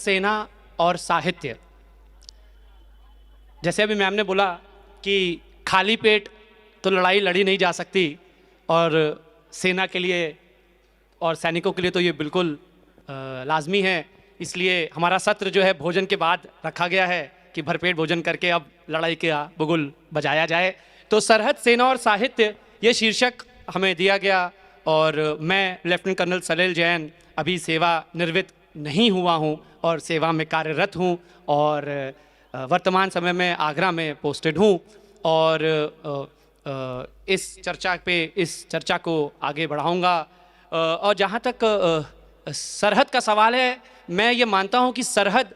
सेना और साहित्य। जैसे अभी मैम ने बोला कि खाली पेट तो लड़ाई लड़ी नहीं जा सकती, और सेना के लिए और सैनिकों के लिए तो ये बिल्कुल लाजमी है। इसलिए हमारा सत्र जो है भोजन के बाद रखा गया है कि भरपेट भोजन करके अब लड़ाई का बुगुल बजाया जाए। तो सरहद, सेना और साहित्य ये शीर्षक हमें दिया गया, और मैं लेफ्टिनेंट कर्नल सलील जैन अभी सेवानिवृत्त नहीं हुआ हूँ और सेवा में कार्यरत हूँ, और वर्तमान समय में आगरा में पोस्टेड हूँ। और इस चर्चा को आगे बढ़ाऊँगा। और जहाँ तक सरहद का सवाल है, मैं ये मानता हूँ कि सरहद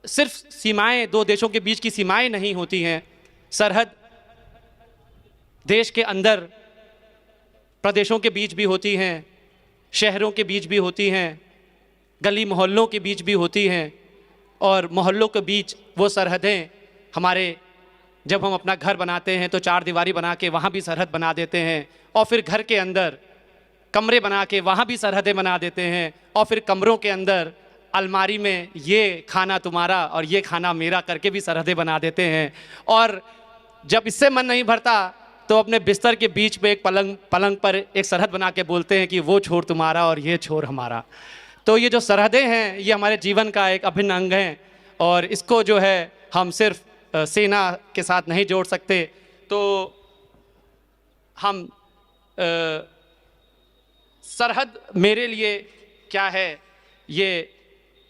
सिर्फ सीमाएं, दो देशों के बीच की सीमाएं नहीं होती हैं। सरहद देश के अंदर प्रदेशों के बीच भी होती हैं, शहरों के बीच भी होती हैं, गली मोहल्लों के बीच भी होती हैं, और मोहल्लों के बीच वो सरहदें हमारे, जब हम अपना घर बनाते हैं तो चार दीवारी बना के वहाँ भी सरहद बना देते हैं, और फिर घर के अंदर कमरे बना के वहाँ भी सरहदें बना देते हैं, और फिर कमरों के अंदर अलमारी में ये खाना तुम्हारा और ये खाना मेरा करके भी सरहदें बना देते हैं। और जब इससे मन नहीं भरता तो अपने बिस्तर के बीच में एक पलंग पर एक सरहद बना के बोलते हैं कि वो छोर तुम्हारा और ये छोर हमारा। तो ये जो सरहदें हैं ये हमारे जीवन का एक अभिन्न अंग हैं, और इसको जो है हम सिर्फ सेना के साथ नहीं जोड़ सकते। तो हम सरहद मेरे लिए क्या है, ये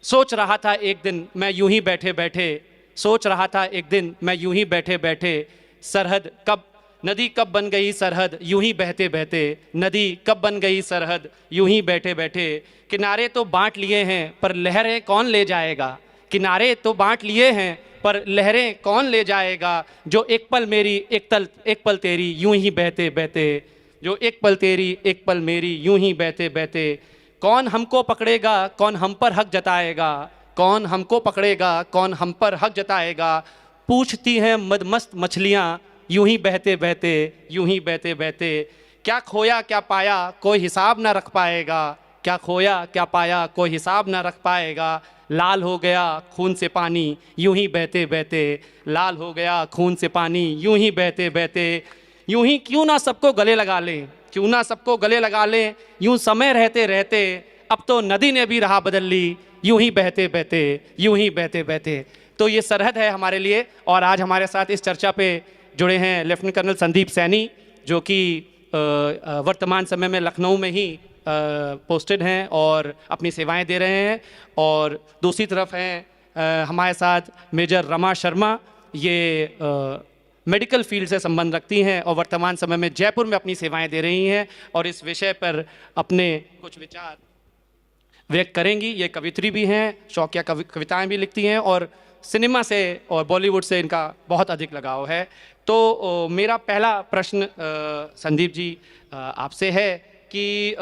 सोच रहा था एक दिन मैं यूं ही बैठे बैठे, सोच रहा था एक दिन मैं यूं ही बैठे बैठे, सरहद कब, नदी कब बन गई सरहद यूं ही बहते बहते, नदी कब बन गई सरहद यूं ही बैठे बैठे। किनारे तो बांट लिए हैं पर लहरें कौन ले जाएगा, किनारे तो बांट लिए हैं पर लहरें कौन ले जाएगा, जो एक पल मेरी एक पल तेरी यूं ही बहते बहते, जो एक पल तेरी एक पल मेरी यूं ही बहते बहते। कौन हमको पकड़ेगा कौन हम पर हक जताएगा, कौन हमको पकड़ेगा कौन हम पर हक जताएगा, पूछती हैं मदमस्त मछलियाँ यूं ही बहते बहते, यूं ही बहते बहते। क्या खोया क्या पाया कोई हिसाब ना रख पाएगा, क्या खोया क्या पाया कोई हिसाब ना रख पाएगा, लाल हो गया खून से पानी यूं ही बहते बहते, लाल हो गया खून से पानी यूं ही बहते बहते। यूं ही क्यों ना सबको गले लगा लें, क्यों ना सबको गले लगा लें, यूं समय रहते रहते अब तो नदी ने भी राह बदल ली, यूं ही बहते बहते, यूं ही बहते बहते। तो ये सरहद है हमारे लिए। और आज हमारे साथ इस चर्चा पे जुड़े हैं लेफ्टिनेंट कर्नल संदीप सैनी, जो कि वर्तमान समय में लखनऊ में ही पोस्टेड हैं और अपनी सेवाएं दे रहे हैं। और दूसरी तरफ हैं हमारे साथ मेजर रमा शर्मा, ये मेडिकल फील्ड से संबंध रखती हैं और वर्तमान समय में जयपुर में अपनी सेवाएं दे रही हैं, और इस विषय पर अपने कुछ विचार व्यक्त करेंगी। ये कवित्री भी हैं, शौकिया कविताएं भी लिखती हैं, और सिनेमा से और बॉलीवुड से इनका बहुत अधिक लगाव है। तो मेरा पहला प्रश्न संदीप जी आपसे है कि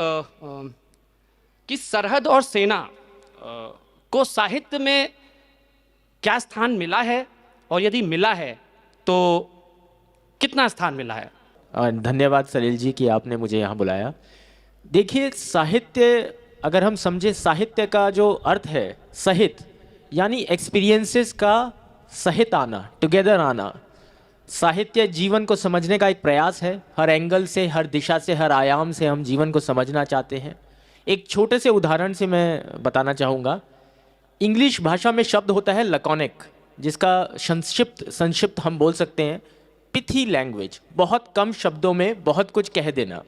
सरहद और सेना को साहित्य में क्या स्थान मिला है, और यदि मिला है तो कितना स्थान मिला है? धन्यवाद सलील जी कि आपने मुझे यहाँ बुलाया। देखिए, साहित्य अगर हम समझे, साहित्य का जो अर्थ है सहित, यानी एक्सपीरियंसेस का सहित आना, टुगेदर आना। साहित्य जीवन को समझने का एक प्रयास है, हर एंगल से, हर दिशा से, हर आयाम से हम जीवन को समझना चाहते हैं। एक छोटे से उदाहरण से मैं बताना चाहूँगा। इंग्लिश भाषा में शब्द होता है लैकोनिक, जिसका संक्षिप्त हम बोल सकते हैं पिथी लैंग्वेज, बहुत कम शब्दों में बहुत कुछ कह देना।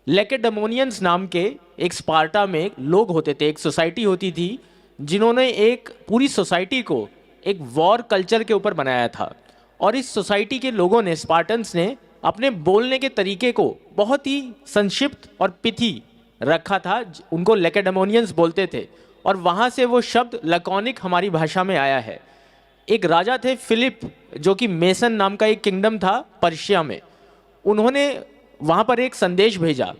लैकेडेमोनियंस नाम के एक स्पार्टा में लोग होते थे, एक सोसाइटी होती थी, जिन्होंने एक पूरी सोसाइटी को एक वॉर कल्चर के ऊपर बनाया था। और इस सोसाइटी के लोगों ने, स्पार्टन्स ने, अपने बोलने के तरीके को बहुत ही संक्षिप्त और पिथी रखा था। उनको लैकेडेमोनियंस बोलते थे, और वहाँ से वो शब्द लैकोनिक हमारी भाषा में आया है। एक राजा थे फिलिप, जो कि मेसन नाम का एक किंगडम था पर्शिया में। उन्होंने वहाँ पर एक संदेश भेजा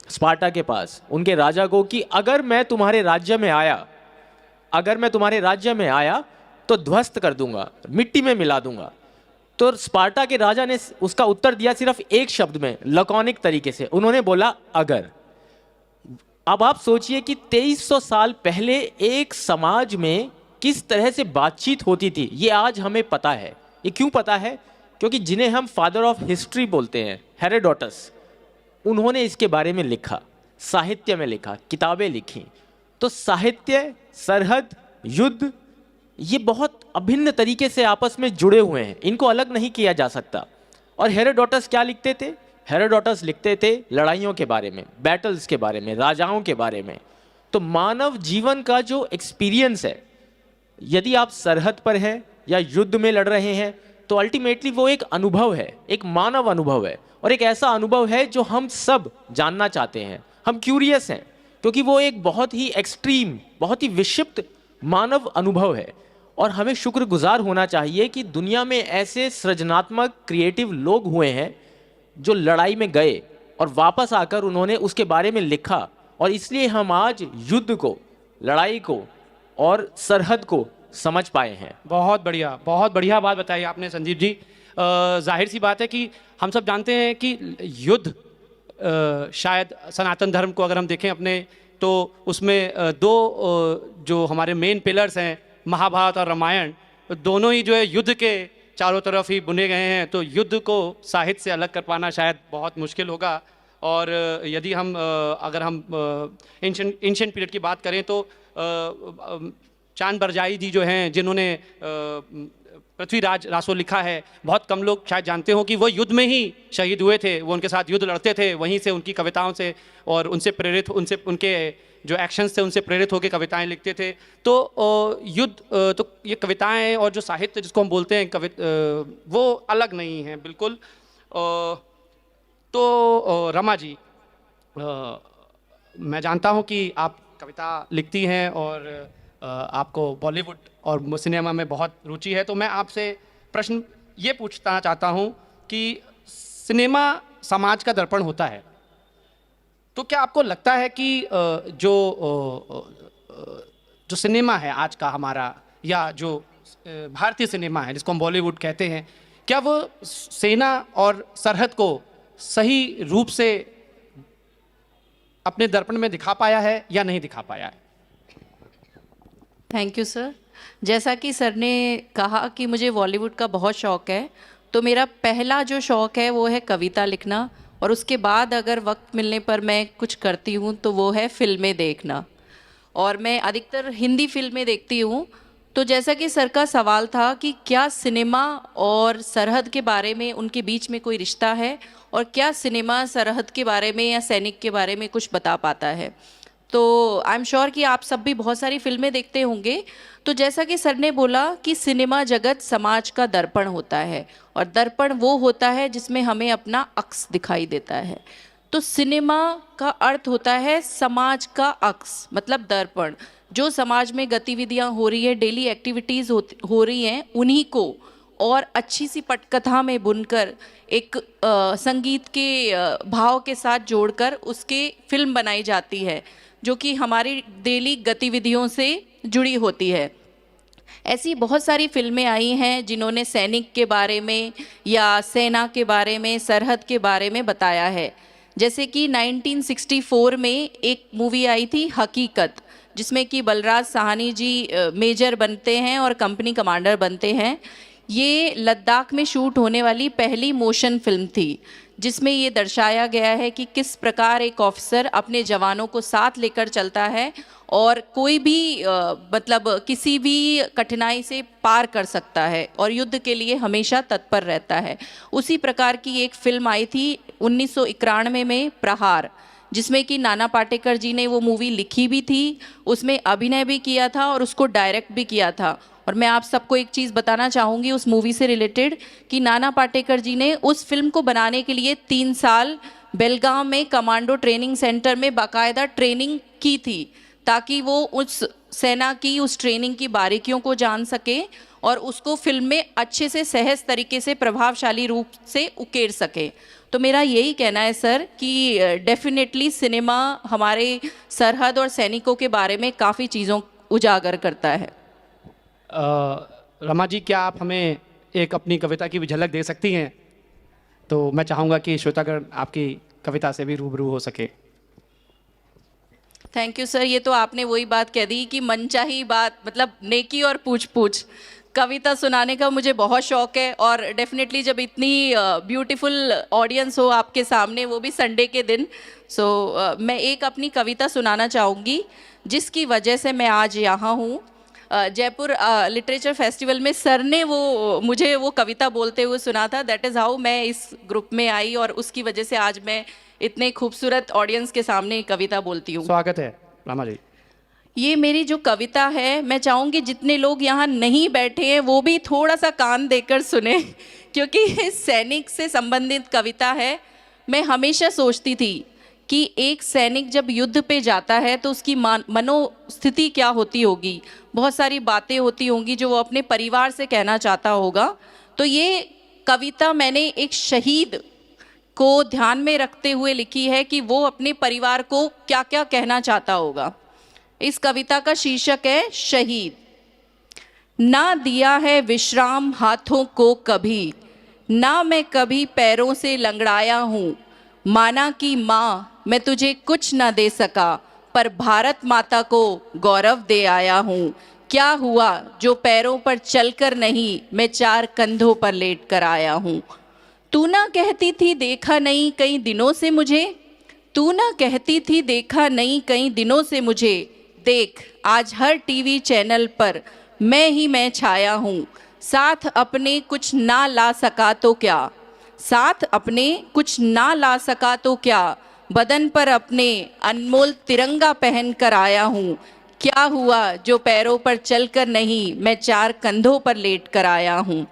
स्पार्टा के पास, उनके राजा को, कि अगर मैं तुम्हारे राज्य में आया तो ध्वस्त कर दूंगा, मिट्टी में मिला दूंगा। तो स्पार्टा के राजा ने उसका उत्तर दिया सिर्फ एक शब्द में, लैकोनिक तरीके से। उन्होंने बोला अगर। अब आप सोचिए कि 2300 साल पहले एक समाज में किस तरह से बातचीत होती थी, ये आज हमें पता है। ये क्यों पता है? क्योंकि जिन्हें हम फादर ऑफ हिस्ट्री बोलते हैं, हेरोडोटस, उन्होंने इसके बारे में लिखा, साहित्य में लिखा, किताबें लिखी। तो साहित्य, सरहद, युद्ध, ये बहुत अभिन्न तरीके से आपस में जुड़े हुए हैं, इनको अलग नहीं किया जा सकता। और हेरोडोटस क्या लिखते थे? हेरोडोटस लिखते थे लड़ाइयों के बारे में, बैटल्स के बारे में, राजाओं के बारे में। तो मानव जीवन का जो एक्सपीरियंस है, यदि आप सरहद पर हैं या युद्ध में लड़ रहे हैं, तो अल्टीमेटली वो एक अनुभव है, एक मानव अनुभव है, और एक ऐसा अनुभव है जो हम सब जानना चाहते हैं। हम क्यूरियस हैं, क्योंकि वो एक बहुत ही एक्सट्रीम, बहुत ही विक्षिप्त मानव अनुभव है। और हमें शुक्रगुजार होना चाहिए कि दुनिया में ऐसे सृजनात्मक, क्रिएटिव लोग हुए हैं जो लड़ाई में गए और वापस आकर उन्होंने उसके बारे में लिखा। और इसलिए हम आज युद्ध को, लड़ाई को और सरहद को समझ पाए हैं। बहुत बढ़िया बात बताई आपने संजीव जी। जाहिर सी बात है कि हम सब जानते हैं कि युद्ध, शायद सनातन धर्म को अगर हम देखें अपने, तो उसमें दो जो हमारे मेन पिलर्स हैं, महाभारत और रामायण, दोनों ही जो है युद्ध के चारों तरफ ही बुने गए हैं। तो युद्ध को साहित्य से अलग कर पाना शायद बहुत मुश्किल होगा। और यदि हम अगर हम एंशिएंट पीरियड की बात करें, तो चांद बरजाई जी जो हैं, जिन्होंने पृथ्वीराज रासो लिखा है, बहुत कम लोग शायद जानते हो कि वो युद्ध में ही शहीद हुए थे। वो उनके साथ युद्ध लड़ते थे, वहीं से उनकी कविताओं से और उनसे प्रेरित, उनके जो एक्शंस थे उनसे प्रेरित होकर कविताएं लिखते थे। तो युद्ध, तो ये कविताएं और जो साहित्य जिसको हम बोलते हैं वो अलग नहीं है बिल्कुल। तो रमा जी, मैं जानता हूं कि आप कविता लिखती हैं और आपको बॉलीवुड और सिनेमा में बहुत रुचि है। तो मैं आपसे प्रश्न ये पूछना चाहता हूं कि सिनेमा समाज का दर्पण होता है, तो क्या आपको लगता है कि जो सिनेमा है आज का हमारा, या जो भारतीय सिनेमा है जिसको हम बॉलीवुड कहते हैं, क्या वो सेना और सरहद को सही रूप से अपने दर्पण में दिखा पाया है या नहीं दिखा पाया है? Thank you sir. जैसा कि सर ने कहा कि मुझे बॉलीवुड का बहुत शौक़ है, तो मेरा पहला जो शौक़ है वो है कविता लिखना, और उसके बाद अगर वक्त मिलने पर मैं कुछ करती हूँ तो वो है फिल्में देखना। और मैं अधिकतर हिंदी फिल्में देखती हूँ। तो जैसा कि सर का सवाल था कि क्या सिनेमा और सरहद के बारे में, उनके बीच में कोई रिश्ता है, और क्या सिनेमा सरहद के बारे में या सैनिक के बारे में कुछ बता पाता है, तो आई एम श्योर कि आप सब भी बहुत सारी फिल्में देखते होंगे। तो जैसा कि सर ने बोला कि सिनेमा जगत समाज का दर्पण होता है, और दर्पण वो होता है जिसमें हमें अपना अक्स दिखाई देता है। तो सिनेमा का अर्थ होता है समाज का अक्स, मतलब दर्पण। जो समाज में गतिविधियां हो रही है, डेली एक्टिविटीज़ हो रही हैं, उन्हीं को और अच्छी सी पटकथा में बुनकर एक संगीत के भाव के साथ जोड़कर उसके फिल्म बनाई जाती है, जो कि हमारी डेली गतिविधियों से जुड़ी होती है। ऐसी बहुत सारी फिल्में आई हैं जिन्होंने सैनिक के बारे में या सेना के बारे में, सरहद के बारे में बताया है। जैसे कि 1964 में एक मूवी आई थी हकीकत, जिसमें कि बलराज साहनी जी मेजर बनते हैं और कंपनी कमांडर बनते हैं। ये लद्दाख में शूट होने वाली पहली मोशन फिल्म थी, जिसमें ये दर्शाया गया है कि किस प्रकार एक ऑफिसर अपने जवानों को साथ लेकर चलता है और कोई भी मतलब किसी भी कठिनाई से पार कर सकता है और युद्ध के लिए हमेशा तत्पर रहता है। उसी प्रकार की एक फिल्म आई थी 1991 में, प्रहार, जिसमें कि नाना पाटेकर जी ने वो मूवी लिखी भी थी, उसमें अभिनय भी किया था और उसको डायरेक्ट भी किया था। और मैं आप सबको एक चीज़ बताना चाहूँगी उस मूवी से रिलेटेड कि नाना पाटेकर जी ने उस फिल्म को बनाने के लिए 3 साल बेलगाम में कमांडो ट्रेनिंग सेंटर में बाकायदा ट्रेनिंग की थी, ताकि वो उस सेना की उस ट्रेनिंग की बारीकियों को जान सके और उसको फिल्म में अच्छे से सहज तरीके से प्रभावशाली रूप से उकेर सके। तो मेरा यही कहना है सर कि डेफिनेटली सिनेमा हमारे सरहद और सैनिकों के बारे में काफ़ी चीज़ों उजागर करता है। रमा जी, क्या आप हमें एक अपनी कविता की भी झलक दे सकती हैं? तो मैं चाहूँगा कि श्रोतागण आपकी कविता से भी रूबरू हो सके। Thank you sir. ये तो आपने वही बात कह दी कि मनचाही बात, मतलब नेकी और पूछ पूछ। कविता सुनाने का मुझे बहुत शौक है, और डेफिनेटली जब इतनी ब्यूटीफुल ऑडियंस हो आपके सामने, वो भी संडे के दिन, सो मैं एक अपनी कविता सुनाना चाहूँगी जिसकी वजह से मैं आज यहाँ हूँ। जयपुर लिटरेचर फेस्टिवल में सर ने वो मुझे वो कविता बोलते हुए सुना था। दैट इज़ हाउ मैं इस ग्रुप में आई, और उसकी वजह से आज मैं इतने खूबसूरत ऑडियंस के सामने कविता बोलती हूँ। स्वागत है रमा जी। ये मेरी जो कविता है, मैं चाहूँगी जितने लोग यहाँ नहीं बैठे हैं वो भी थोड़ा सा कान देकर सुने, क्योंकि ये सैनिक से संबंधित कविता है। मैं हमेशा सोचती थी कि एक सैनिक जब युद्ध पे जाता है तो उसकी मनोस्थिति क्या होती होगी। बहुत सारी बातें होती होंगी जो वो अपने परिवार से कहना चाहता होगा। तो ये कविता मैंने एक शहीद को ध्यान में रखते हुए लिखी है कि वो अपने परिवार को क्या क्या कहना चाहता होगा। इस कविता का शीर्षक है शहीद। ना दिया है विश्राम हाथों को कभी, ना मैं कभी पैरों से लंगड़ाया हूँ। माना कि माँ मैं तुझे कुछ न दे सका, पर भारत माता को गौरव दे आया हूँ। क्या हुआ जो पैरों पर चलकर नहीं, मैं चार कंधों पर लेट कर आया हूँ। तू ना कहती थी देखा नहीं कई दिनों से मुझे, तू ना कहती थी देखा नहीं कई दिनों से मुझे। देख आज हर टीवी चैनल पर मैं छाया हूँ। साथ अपने कुछ ना ला सका तो क्या, साथ अपने कुछ ना ला सका तो क्या, बदन पर अपने अनमोल तिरंगा पहन कर आया हूँ। क्या हुआ जो पैरों पर चलकर नहीं, मैं चार कंधों पर लेट कर आया हूँ।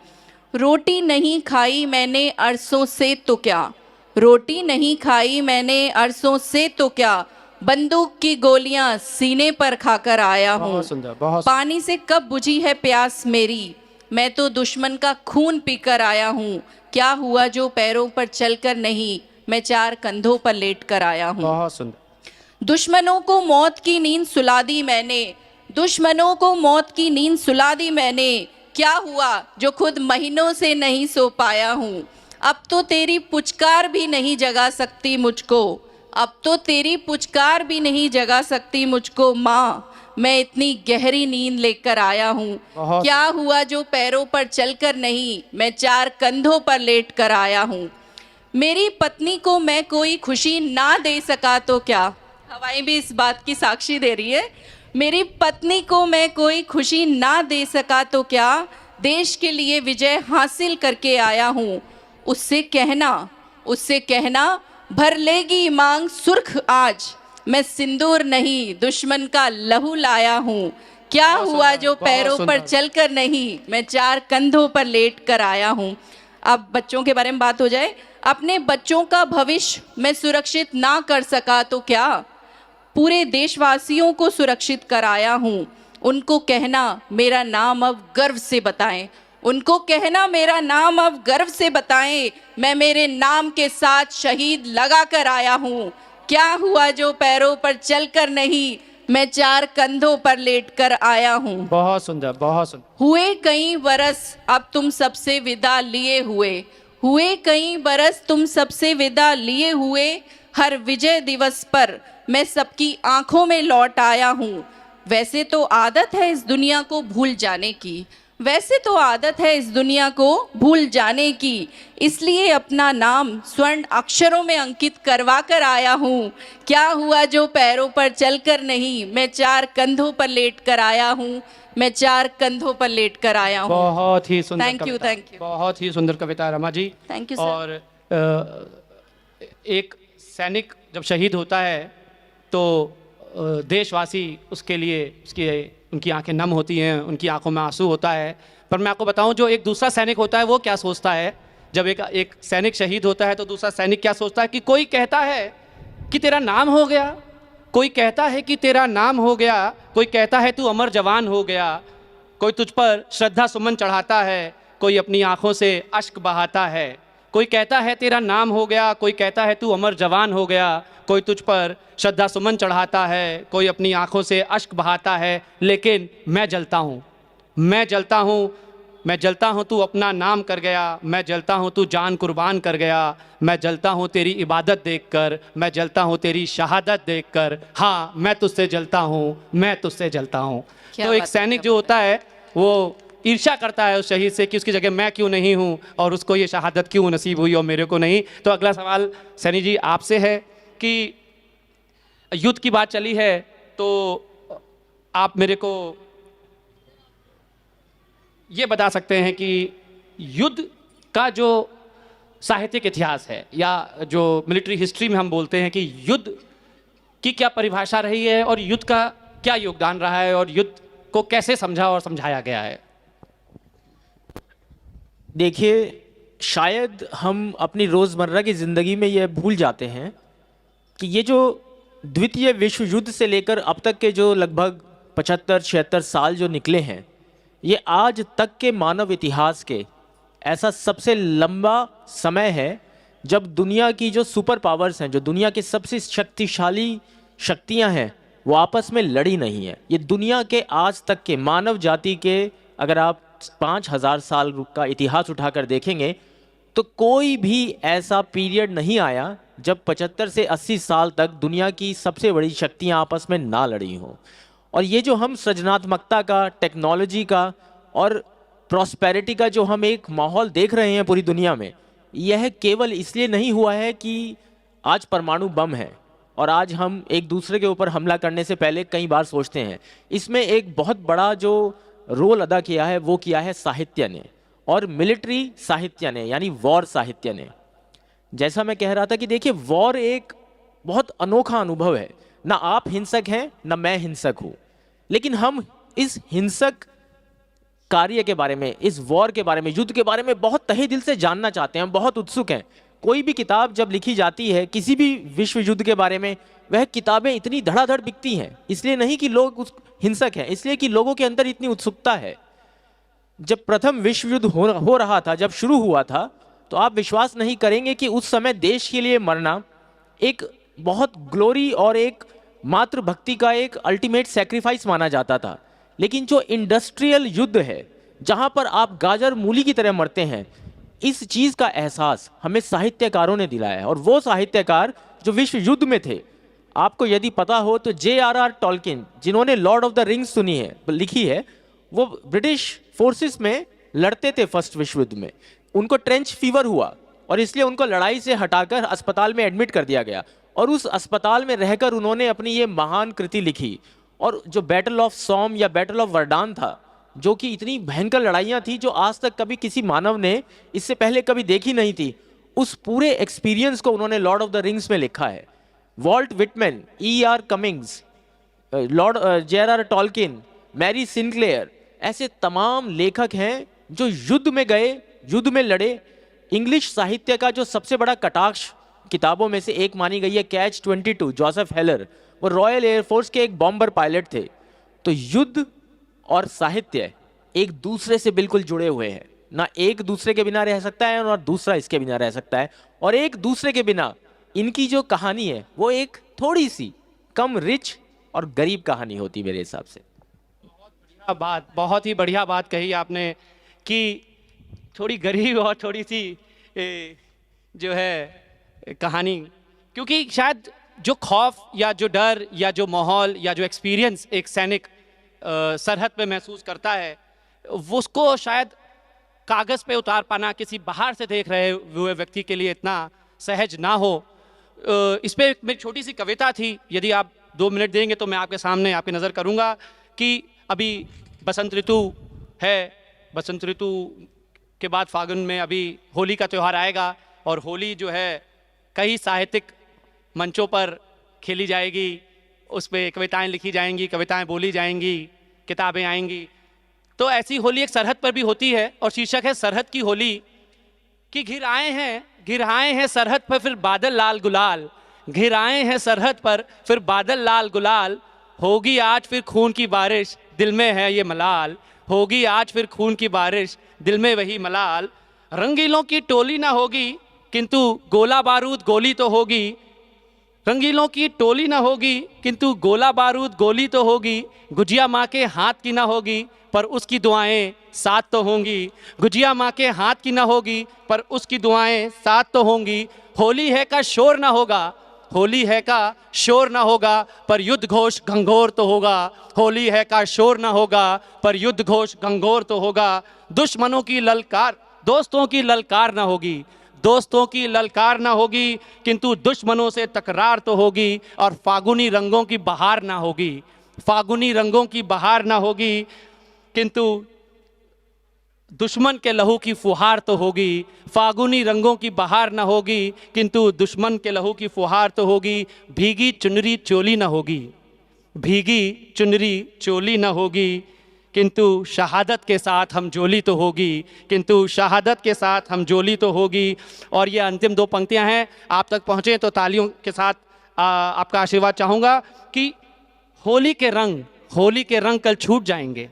रोटी नहीं खाई मैंने अरसों से तो क्या, रोटी नहीं खाई मैंने अरसों से तो क्या, बंदूक की गोलियां सीने पर खाकर आया हूँ। बहुत सुंदर, बहुत पानी से कब बुझी है प्यास मेरी, मैं तो दुश्मन का खून पीकर आया हूँ। क्या हुआ जो पैरों पर चलकर नहीं, मैं चार कंधों पर लेट कर आया हूँ। बहुत सुंदर। दुश्मनों को मौत की नींद सुला दी मैंने, दुश्मनों को मौत की नींद सुला दी मैंने। क्या हुआ जो खुद महीनों से नहीं सो पाया हूँ। अब तो तेरी पुचकार भी नहीं जगा सकती मुझको, अब तो तेरी पुचकार भी नहीं जगा सकती मुझको माँ, मैं इतनी गहरी नींद लेकर आया हूँ। बहुत। क्या हुआ जो पैरों पर चलकर नहीं, मैं चार कंधों पर लेट कर आया हूँ। मेरी पत्नी को मैं कोई खुशी ना दे सका तो क्या, हवाएं भी इस बात की साक्षी दे रही है। मेरी पत्नी को मैं कोई खुशी ना दे सका तो क्या, देश के लिए विजय हासिल करके आया हूँ। उससे कहना भर लेगी मांग सुर्ख आज, मैं सिंदूर नहीं दुश्मन का लहू लाया हूँ। क्या हुआ जो पैरों पर चलकर नहीं, मैं चार कंधों पर लेट कर आया हूँ। अब बच्चों के बारे में बात हो जाए। अपने बच्चों का भविष्य मैं सुरक्षित ना कर सका तो क्या, पूरे देशवासियों को सुरक्षित कराया हूँ। उनको कहना मेरा नाम अब गर्व से बताएं, उनको कहना मेरा नाम अब गर्व से बताएं, मैं मेरे नाम के साथ शहीद लगा कर आया हूँ। क्या हुआ जो पैरों पर चलकर नहीं, मैं चार कंधों पर लेट कर आया हूँ। बहुत सुंदर, बहुत सुंदर। हुए कई बरस अब तुम सबसे विदा लिए हुए, हुए कई बरस तुम सबसे विदा लिए हुए, हर विजय दिवस पर मैं सबकी आंखों में लौट आया हूँ। वैसे तो आदत है इस दुनिया को भूल जाने की, वैसे तो आदत है इस दुनिया को भूल जाने की, इसलिए अपना नाम स्वर्ण अक्षरों में अंकित करवा कर आया हूँ। क्या हुआ जो पैरों पर चलकर नहीं, मैं चार कंधों पर लेट कर आया हूँ, मैं चार कंधों पर लेट कर आया हूँ। बहुत ही सुंदर थैंक यू, कविता। Thank you. बहुत ही सुंदर कविता Rama ji. Thank you sir. और एक सैनिक जब शहीद होता है तो देशवासी उसके लिए उनकी आंखें नम होती हैं, उनकी आंखों में आंसू होता है। पर मैं आपको बताऊं जो एक दूसरा सैनिक होता है वो क्या सोचता है। जब एक सैनिक शहीद होता है तो दूसरा सैनिक क्या सोचता है कि कोई कहता है कि तेरा नाम हो गया, कोई कहता है कि तेरा नाम हो गया, कोई कहता है तू अमर जवान हो गया, कोई तुझ पर श्रद्धा सुमन चढ़ाता है, कोई अपनी आंखों से अश्क बहाता है। कोई कहता है तेरा नाम हो गया, कोई कहता है तू अमर जवान हो गया, कोई तुझ पर श्रद्धा सुमन चढ़ाता है, कोई अपनी आंखों से अश्क बहाता है। लेकिन मैं जलता हूँ, मैं जलता हूँ मैं जलता हूँ तू अपना नाम कर गया, मैं जलता हूँ तू जान कुर्बान कर गया, मैं जलता हूँ तेरी इबादत देखकर, मैं जलता हूँ तेरी शहादत देखकर, हाँ मैं तुझसे जलता हूँ, मैं तुझसे जलता हूँ। क्या तो एक बात है, सैनिक क्या जो होता है वो ईर्ष्या करता है उस शहीद से कि उसकी जगह मैं क्यों नहीं हूँ और उसको ये शहादत क्यों नसीब हुई और मेरे को नहीं। तो अगला सवाल सैनी जी आपसे है कि युद्ध की बात चली है तो आप मेरे को ये बता सकते हैं कि युद्ध का जो साहित्यिक इतिहास है या जो मिलिट्री हिस्ट्री में हम बोलते हैं कि युद्ध की क्या परिभाषा रही है और युद्ध का क्या योगदान रहा है और युद्ध को कैसे समझा और समझाया गया है। देखिए, शायद हम अपनी रोज़मर्रा की ज़िंदगी में ये भूल जाते हैं कि ये जो द्वितीय विश्व युद्ध से लेकर अब तक के जो लगभग 75-76 साल जो निकले हैं, ये आज तक के मानव इतिहास के ऐसा सबसे लंबा समय है जब दुनिया की जो सुपर पावर्स हैं, जो दुनिया की सबसे शक्तिशाली शक्तियां हैं, वो आपस में लड़ी नहीं है। ये दुनिया के आज तक के मानव जाति के अगर आप 5000 साल का इतिहास उठाकर देखेंगे तो कोई भी ऐसा पीरियड नहीं आया जब 75 से 80 साल तक दुनिया की सबसे बड़ी शक्तियां आपस में ना लड़ी हों। और ये जो हम सृजनात्मकता का, टेक्नोलॉजी का और प्रॉस्पेरिटी का जो हम एक माहौल देख रहे हैं पूरी दुनिया में, यह केवल इसलिए नहीं हुआ है कि आज परमाणु बम है और आज हम एक दूसरे के ऊपर हमला करने से पहले कई बार सोचते हैं। इसमें एक बहुत बड़ा जो रोल अदा किया है वो किया है साहित्य ने और मिलिट्री साहित्य ने, यानी वॉर साहित्य ने। जैसा मैं कह रहा था कि देखिए, वॉर एक बहुत अनोखा अनुभव है। ना आप हिंसक हैं ना मैं हिंसक हूं, लेकिन हम इस हिंसक कार्य के बारे में, इस वॉर के बारे में, युद्ध के बारे में बहुत तहे दिल से जानना चाहते हैं, हम बहुत उत्सुक हैं। कोई भी किताब जब लिखी जाती है किसी भी विश्व युद्ध के बारे में, वह किताबें इतनी धड़ाधड़ बिकती हैं, इसलिए नहीं कि लोग हिंसक हैं, इसलिए कि लोगों के अंदर इतनी उत्सुकता है। जब प्रथम विश्व युद्ध हो रहा था, जब शुरू हुआ था, तो आप विश्वास नहीं करेंगे कि उस समय देश के लिए मरना एक बहुत ग्लोरी और एक मातृभक्ति का एक अल्टीमेट सेक्रीफाइस माना जाता था। लेकिन जो इंडस्ट्रियल युद्ध है, जहां पर आप गाजर मूली की तरह मरते हैं, इस चीज का एहसास हमें साहित्यकारों ने दिलाया है। और वो साहित्यकार जो विश्व युद्ध में थे, आपको यदि पता हो तो J.R.R. टॉलकिन, जिन्होंने लॉर्ड ऑफ द रिंग्स सुनी है, लिखी है, वो ब्रिटिश फोर्सेस में लड़ते थे फर्स्ट विश्व युद्ध में। उनको ट्रेंच फीवर हुआ और इसलिए उनको लड़ाई से हटाकर अस्पताल में एडमिट कर दिया गया और उस अस्पताल में रहकर उन्होंने अपनी ये महान कृति लिखी। और जो बैटल ऑफ सॉम या बैटल ऑफ वर्डान था, जो कि इतनी भयंकर लड़ाइयाँ थी जो आज तक कभी किसी मानव ने इससे पहले कभी देखी नहीं थी, उस पूरे एक्सपीरियंस को उन्होंने लॉर्ड ऑफ द रिंग्स में लिखा है। Walt Whitman, E.R. Cummings, J.R.R. Tolkien, Mary Sinclair, ऐसे तमाम लेखक हैं जो युद्ध में गए, युद्ध में लड़े। इंग्लिश साहित्य का जो सबसे बड़ा कटाक्ष किताबों में से एक मानी गई है कैच 22, जोसेफ हेलर, वो रॉयल एयरफोर्स के एक बॉम्बर पायलट थे। तो युद्ध और साहित्य एक दूसरे से बिल्कुल जुड़े हुए हैं, ना एक दूसरे के बिना रह सकता है और दूसरा इसके बिना रह सकता है। और एक दूसरे के बिना इनकी जो कहानी है वो एक थोड़ी सी कम रिच और गरीब कहानी होती मेरे हिसाब से। बात बहुत ही बढ़िया बात कही आपने कि थोड़ी गरीब और थोड़ी सी जो है कहानी, क्योंकि शायद जो खौफ या जो डर या जो माहौल या जो एक्सपीरियंस एक सैनिक सरहद पे महसूस करता है, वो उसको शायद कागज़ पे उतार पाना किसी बाहर से देख रहे हुए व्यक्ति के लिए इतना सहज ना हो। इस पे मेरी छोटी सी कविता थी, यदि आप 2 मिनट देंगे तो मैं आपके सामने आपकी नज़र करूँगा कि अभी बसंत ऋतु है, बसंत ऋतु के बाद फागुन में अभी होली का त्यौहार आएगा और होली जो है कई साहित्यिक मंचों पर खेली जाएगी, उस पर कविताएं लिखी जाएंगी, कविताएं बोली जाएंगी, किताबें आएंगी। तो ऐसी होली एक सरहद पर भी होती है और शीर्षक है सरहद की होली कि घिर आए हैं सरहद पर फिर बादल लाल गुलाल, घिर आए हैं सरहद पर फिर बादल लाल गुलाल, होगी आज फिर खून की बारिश दिल में है ये मलाल, होगी आज फिर खून की बारिश दिल में वही मलाल, रंगीलों की टोली ना होगी किंतु गोला बारूद गोली तो होगी, रंगीलों की टोली ना होगी किंतु गोला बारूद गोली तो होगी, गुजिया माँ के हाथ की ना होगी पर उसकी दुआएं साथ तो होंगी। गुजिया माँ के हाथ की ना होगी पर उसकी दुआएं साथ तो होंगी। होली है का शोर ना होगा, होली है का शोर ना होगा पर युद्ध घोष घंघोर तो होगा। होली है का शोर ना होगा पर युद्ध घोष घंघोर तो होगा। दुश्मनों की ललकार, दोस्तों की ललकार ना होगी, दोस्तों की ललकार ना होगी किंतु दुश्मनों से तकरार तो होगी। और फागुनी रंगों की बहार ना होगी, फागुनी रंगों की बहार ना होगी किंतु दुश्मन के लहू की फुहार तो होगी। फागुनी रंगों की बहार ना होगी किंतु दुश्मन के लहू की फुहार तो होगी। भीगी चुनरी चोली ना होगी, भीगी चुनरी चोली ना होगी किंतु शहादत के साथ हम जोली तो होगी, किंतु शहादत के साथ हम जोली तो होगी। और ये अंतिम दो पंक्तियां हैं, आप तक पहुँचे तो तालियों के साथ आपका आशीर्वाद चाहूँगा कि होली के रंग, होली के रंग कल छूट जाएंगे,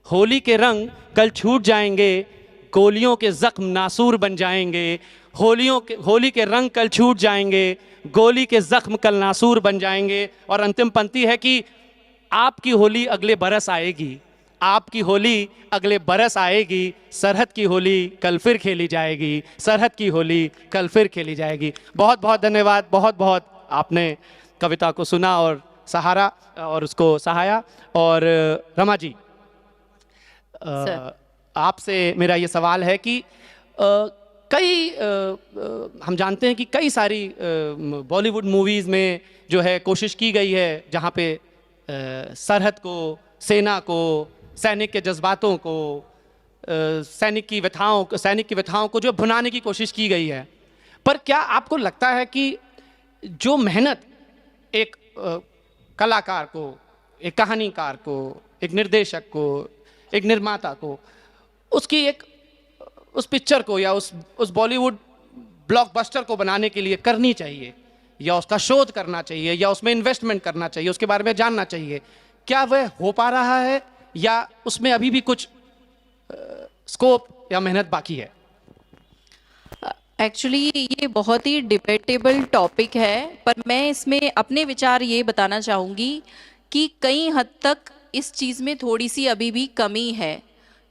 होली के रंग कल छूट जाएंगे। गोलियों के जख्म नासूर बन जाएंगे, होली के रंग कल छूट जाएंगे, गोली के जख्म कल नासूर बन जाएंगे। और अंतिम पंक्ति है कि आपकी होली अगले बरस आएगी, आपकी होली अगले बरस आएगी। सरहद की होली कल फिर खेली जाएगी, सरहद की होली कल फिर खेली जाएगी। बहुत बहुत धन्यवाद, बहुत बहुत आपने कविता को सुना और सहारा और उसको सहाया। और रमा जी, आपसे मेरा ये सवाल है कि हम जानते हैं कि कई सारी बॉलीवुड मूवीज़ में जो है कोशिश की गई है जहाँ पे सरहद को, सेना को, सैनिक के जज्बातों को, सैनिक की व्यथाओं को जो भुनाने की कोशिश की गई है। पर क्या आपको लगता है कि जो मेहनत एक कलाकार को, एक कहानीकार को, एक निर्देशक को, एक निर्माता को, उसकी एक उस पिक्चर को या उस बॉलीवुड ब्लॉकबस्टर को बनाने के लिए करनी चाहिए, या उसका शोध करना चाहिए, या उसमें इन्वेस्टमेंट करना चाहिए, उसके बारे में जानना चाहिए, क्या वह हो पा रहा है या उसमें अभी भी कुछ स्कोप या मेहनत बाकी है? एक्चुअली ये बहुत ही डिबेटेबल टॉपिक है, पर मैं इसमें अपने विचार ये बताना चाहूँगी कि कई हद तक इस चीज़ में थोड़ी सी अभी भी कमी है।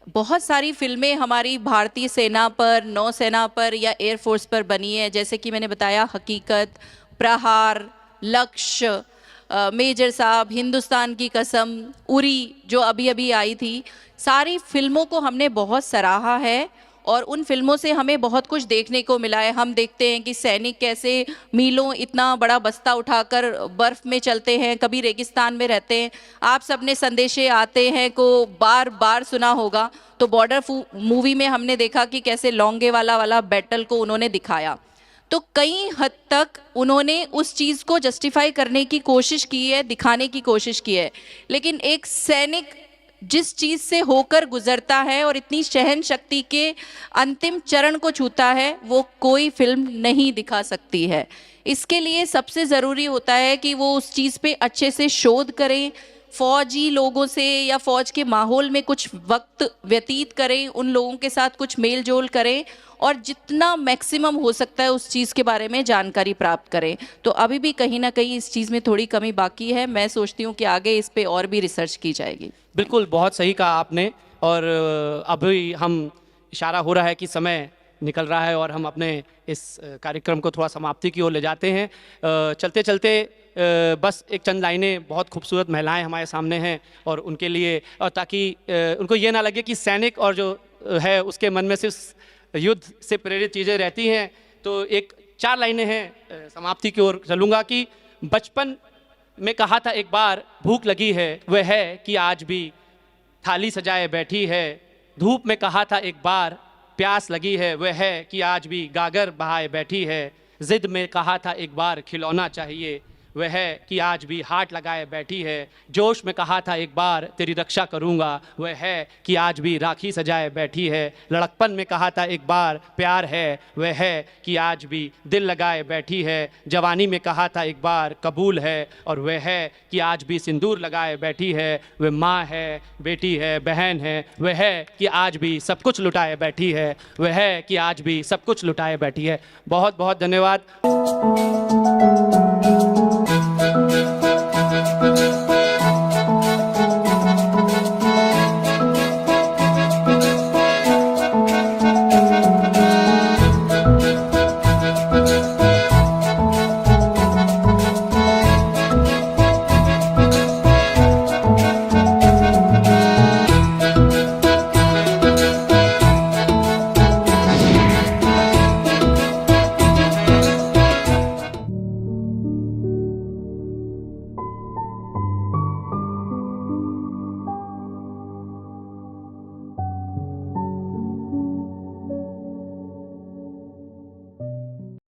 बहुत सारी फिल्में हमारी भारतीय सेना पर, नौसेना पर या एयरफोर्स पर बनी है, जैसे कि मैंने बताया हकीकत, प्रहार, लक्ष्य, मेजर साहब, हिंदुस्तान की कसम, उरी जो अभी अभी आई थी। सारी फिल्मों को हमने बहुत सराहा है और उन फिल्मों से हमें बहुत कुछ देखने को मिला है। हम देखते हैं कि सैनिक कैसे मीलों इतना बड़ा बस्ता उठाकर बर्फ़ में चलते हैं, कभी रेगिस्तान में रहते हैं। आप सबने संदेशे आते हैं को बार बार सुना होगा, तो बॉर्डर मूवी में हमने देखा कि कैसे लोंगेवाला वाला बैटल को उन्होंने दिखाया। तो कई हद तक उन्होंने उस चीज़ को जस्टिफाई करने की कोशिश की है, दिखाने की कोशिश की है, लेकिन एक सैनिक जिस चीज़ से होकर गुजरता है और इतनी सहन शक्ति के अंतिम चरण को छूता है, वो कोई फिल्म नहीं दिखा सकती है। इसके लिए सबसे ज़रूरी होता है कि वो उस चीज़ पे अच्छे से शोध करें, फौजी लोगों से या फौज के माहौल में कुछ वक्त व्यतीत करें, उन लोगों के साथ कुछ मेल जोल करें और जितना मैक्सिमम हो सकता है उस चीज़ के बारे में जानकारी प्राप्त करें। तो अभी भी कहीं ना कहीं इस चीज़ में थोड़ी कमी बाकी है। मैं सोचती हूँ कि आगे इस पे और भी रिसर्च की जाएगी। बिल्कुल, बहुत सही कहा आपने। और अभी हम इशारा हो रहा है कि समय निकल रहा है और हम अपने इस कार्यक्रम को थोड़ा समाप्ति की ओर ले जाते हैं। चलते चलते बस एक चंद लाइनें, बहुत खूबसूरत महिलाएं हमारे सामने हैं और उनके लिए, और ताकि उनको ये ना लगे कि सैनिक और जो है उसके मन में सिर्फ युद्ध से प्रेरित चीज़ें रहती हैं, तो एक 4 लाइनें हैं, समाप्ति की ओर चलूँगा कि बचपन में कहा था एक बार भूख लगी है, वह है कि आज भी थाली सजाए बैठी है। धूप में कहा था एक बार प्यास लगी है, वह है कि आज भी गागर बहाए बैठी है। ज़िद में कहा था एक बार खिलौना चाहिए, वह है कि आज भी हाथ लगाए बैठी है। जोश में कहा था एक बार तेरी रक्षा करूँगा, वह है कि आज भी राखी सजाए बैठी है। लड़कपन में कहा था एक बार प्यार है, वह है कि आज भी दिल लगाए बैठी है। जवानी में कहा था एक बार कबूल है, और वह है कि आज भी सिंदूर लगाए बैठी है। वह माँ है, बेटी है, बहन है, वह है कि आज भी सब कुछ लुटाए बैठी है, वह है कि आज भी सब कुछ लुटाए बैठी है। बहुत बहुत धन्यवाद।